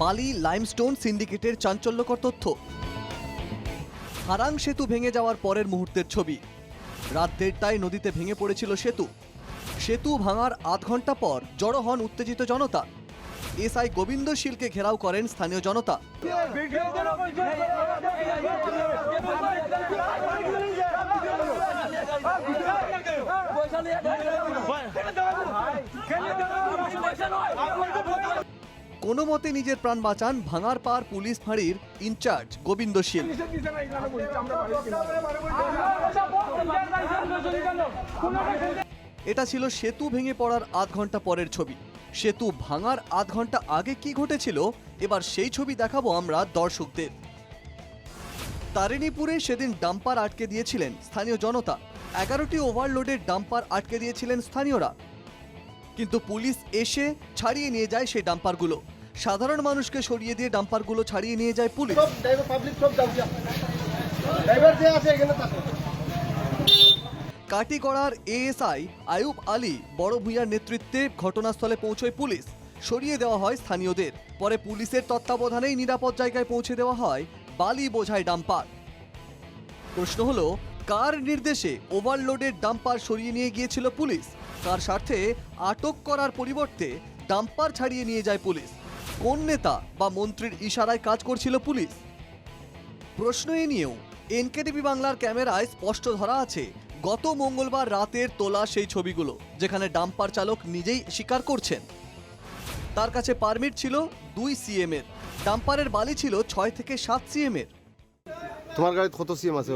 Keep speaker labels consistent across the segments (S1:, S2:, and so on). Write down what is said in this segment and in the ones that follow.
S1: বালি লাইমস্টোন সিন্ডিকেটের চাঞ্চল্যকর তথ্য। হারাং সেতু ভেঙে যাওয়ার পরের মুহূর্তের ছবি। রাত 1:30টায় নদীতে ভেঙে পড়েছিল সেতু। সেতু ভাঙার আধ ঘন্টা পর জড়ো হন উত্তেজিত জনতা। এসআই গোবিন্দ শীলকে ঘেরাও করেন স্থানীয় জনতা। কোনো মতে নিজের প্রাণ বাঁচান ভাঙারপাড় পুলিশ ফাঁড়ির ইনচার্জ গোবিন্দ শীল। এটা ছিল সেতু ভেঙে পড়ার আধ ঘন্টা পরের ছবি। সেতু ভাঙার আধ ঘন্টা আগে কি ঘটেছিল এবার সেই ছবি দেখাবো আমরা দর্শকদের। তারিণীপুরে সেদিন ডাম্পার আটকে দিয়েছিলেন স্থানীয় জনতা। 11টি ওভারলোডের ডাম্পার আটকে দিয়েছিলেন স্থানীয়রা, কিন্তু পুলিশ এসে ছাড়িয়ে নিয়ে যায় সেই ডাম্পারগুলো। সাধারণ মানুষকে সরিয়ে দিয়ে ডাম্পারগুলো ছাড়িয়ে নিয়ে যায় পুলিশ। কাটিগড়ার এএসআই আয়ুব আলী বড় ভূঁইয়ার নেতৃত্বে ঘটনাস্থলে পৌঁছয় পুলিশ। সরিয়ে দেওয়া হয় স্থানীয়দের। পরে পুলিশের তত্ত্বাবধানেই নিরাপদ জায়গায় পৌঁছে দেওয়া হয় বালি বোঝাই ডাম্পার। প্রশ্ন হলো, কার নির্দেশে ওভারলোডের ডাম্পার সরিয়ে নিয়ে গিয়েছিল পুলিশ? কার স্বার্থে আটক করার পরিবর্তে ডাম্পার ছাড়িয়ে নিয়ে যায় পুলিশ? কোন নেতা বা মন্ত্রীর ইশারায় কাজ করছিল পুলিশ? প্রশ্ন এ নিয়েও এনকেটিভি বাংলার ক্যামেরায় স্পষ্ট ধরা আছে গত মঙ্গলবার রাতের তোলা সেই ছবিগুলো, যেখানে ডাম্পার চালক নিজেই স্বীকার করছেন তার কাছে পারমিট ছিল 2 সিএম এর। ডাম্পারের বালি ছিল 6 থেকে 7 সিএম এর।
S2: তোমার গাড়িতে কত সিএম আছে?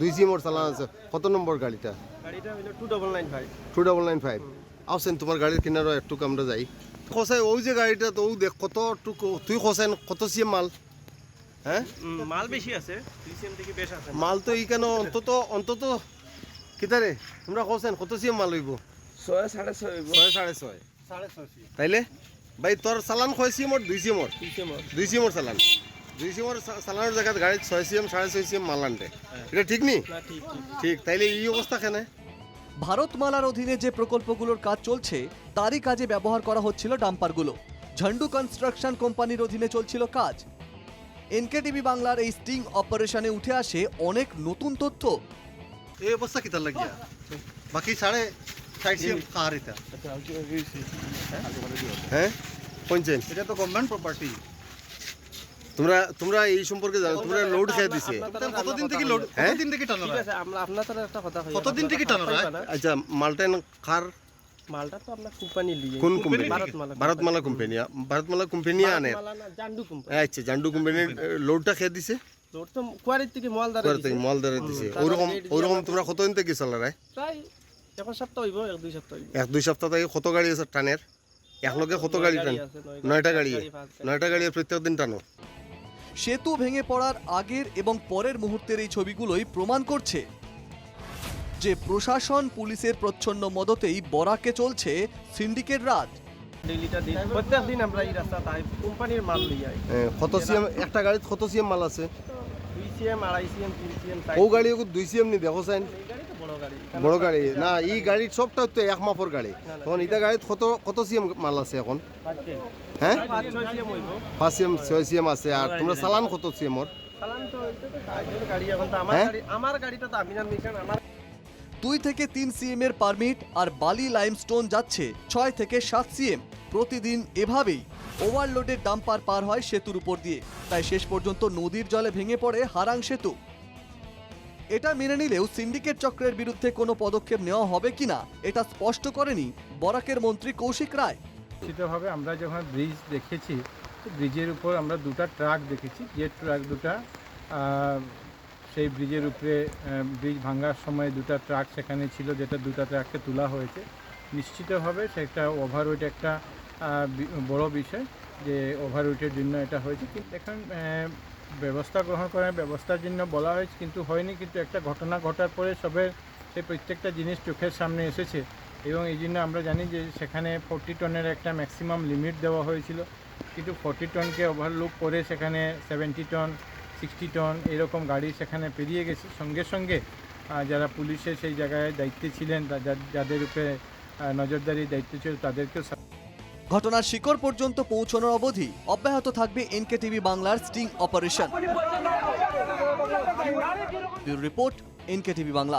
S2: 2 সিএম এর চালান আছে। কত নম্বর গাড়িটা?
S3: গাড়িটা হলো 2995
S2: 2995। আসেন তোমার গাড়ির কিনারও একটু আমরা যাই। খসাই ওই যে গাড়িটা তো দেখ কত তুই খসাইন কত সিএম মাল? হ্যাঁ
S3: মাল বেশি আছে, 2 সিএম থেকে বেশ আছে
S2: মাল তো এইখানে অন্তত কিতারে তোমরা খসাইন কত সিএম মাল হইব?
S3: 6 6.5
S2: 6.5 তাইলে ভাই তোর চালান 6 সিএম আর 2 সিএম আর 2 সিএম আর চালান 2 সিএম আর চালানোর জায়গায় গাড়িতে 6 সিএম 6.5 সিএম মাল আনতে এটা ঠিক নি? ঠিক তাইলে এই অবস্থা কেন?
S1: ভারতমালার অধীনে যে প্রকল্পগুলোর কাজ চলছে তারই কাজে ব্যবহার করা হচ্ছিল ডাম্পারগুলো। ঝান্ডু কনস্ট্রাকশন কোম্পানির অধীনে চলছিল কাজ। এনকেটিভি বাংলার এই স্টিং অপারেশনে উঠে আসে অনেক নতুন তথ্য।
S2: এই অবস্থা কিতার লাগিয়া বাকি 60 সিএম কার এটা? হ্যাঁ পঞ্চায়েত
S4: এটা তো গভর্নমেন্ট প্রপার্টি।
S2: তোমরা এই সম্পর্কে জানো? তোমরা লোড খেয়ে দিছে
S4: কতদিন থেকে লোড? কতদিন থেকে টানা
S3: ঠিক আছে, আমরা আপনার সাথে একটা কথা কই।
S4: কতদিন থেকে টানা হয়?
S2: আচ্ছা মালটান কার?
S3: মালটা তো আমরা কোম্পানি লিয়ে।
S2: কোন কোম্পানি?
S3: ভারতমালা
S2: ভারতমালা কোম্পানি আনে।
S3: জান্ডু কোম্পানি।
S2: আচ্ছা জান্ডু কোম্পানির লোডটা খেয়ে দিছে?
S3: লোড তো কোয়ারির থেকে মালদার
S2: কোয়ারি থেকে মালদারে দিছে। ওরকম তোমরা কতদিন থেকে চালারাই?
S3: প্রায় এখন সপ্তাহ হইব, 1-2 সপ্তাহ হইব।
S2: 1-2 সপ্তাহ থেকে কত গাড়ি আছে টানের? একলগে কত গাড়ি টান? 9টা গাড়ি। 9টা গাড়ি প্রত্যেকদিন টানো।
S1: সেতু ভেঙে পড়ার আগের এবং পরের মুহূর্তের এই ছবিগুলোই প্রমাণ করছে যে প্রশাসন পুলিশের প্রচ্ছন্ন মদতেই বরাকে চলছে সিন্ডিকেট রাজ।
S3: ডেইলিটা দিন প্রত্যেকদিন আমরা এই রাস্তা তাই কোম্পানির মাল লিয়ে আই।
S2: কত সিএম একটা গাড়িতে কত সিএম মাল আছে?
S3: 2 সিএম 2.5 সিএম 3 সিএম।
S2: ও গাড়ি 2 সিএম নি দেখো সাইন?
S3: গাড়ি তো বড় গাড়ি।
S2: বড় গাড়ি না, এই গাড়ি সবটা তো এক মাপের গাড়ি। তখন এটা গাড়িতে কত সিএম মাল আছে এখন? হ্যাঁ
S3: 5-6 সিএম হইব।
S2: 5 সিএম 6 সিএম আছে। আর তোমরা চালান কত সিএম ওর?
S3: চালান তো এটা তো কাজের গাড়ি, এখন তো আমার গাড়িটা তো আমিনার মিশন আমার
S1: 2 থেকে 3 সিএম এর পারমিট আর বালি লাইমস্টোন যাচ্ছে 6 থেকে 7 সিএম। প্রতিদিন এভাবেই ওভারলোডের ডাম্পার পার হয় সেতুর উপর দিয়ে। তাই শেষ পর্যন্ত নদীর জলে ভেঙে পড়ে হারাং সেতু। এটা মেনে নিলেও সিন্ডিকেট চক্রের বিরুদ্ধে কোনো পদক্ষেপ নেওয়া হবে কিনা এটা স্পষ্ট করেনি বরাকের মন্ত্রী কৌশিক রায়।
S5: নিশ্চিতভাবে আমরা যখন ব্রিজ দেখেছি, ব্রিজের উপর আমরা 2টা ট্রাক দেখেছি। যে ট্রাক 2টা সেই ব্রিজের উপরে ব্রিজ ভাঙার সময় 2টা ট্রাক সেখানে ছিল, যেটা 2টা ট্রাককে তোলা হয়েছে। নিশ্চিতভাবে সেটা ওভারওয়েট একটা বড় বিষয়, যে ওভারওয়েটের জন্য এটা হয়েছে। কিন্তু এখন ব্যবস্থা গ্রহণ করার ব্যবস্থার জন্য বলা হয়েছে, কিন্তু হয়নি। কিন্তু একটা ঘটনা ঘটার পরে সবের সেই প্রত্যেকটা জিনিস চোখের সামনে এসেছে, এবং এই জন্য আমরা জানি যে সেখানে 40 টনের একটা ম্যাক্সিমাম লিমিট দেওয়া হয়েছিল, কিন্তু 40 টনকে ওভারলুক করে সেখানে 70 টন 60 টন এরকম গাড়ি সেখানে পেরিয়ে গেছে। সঙ্গে সঙ্গে যারা পুলিশের সেই জায়গায় দায়িত্বে ছিলেন, যাদের উপরে নজরদারির দায়িত্ব ছিল, তাদেরকেও
S1: ঘটনার শিকড় পর্যন্ত পৌঁছানোর অবধি অব্যাহত থাকবে এনকেটিভি বাংলার sting operation. Bureau report, NKTV Bangla.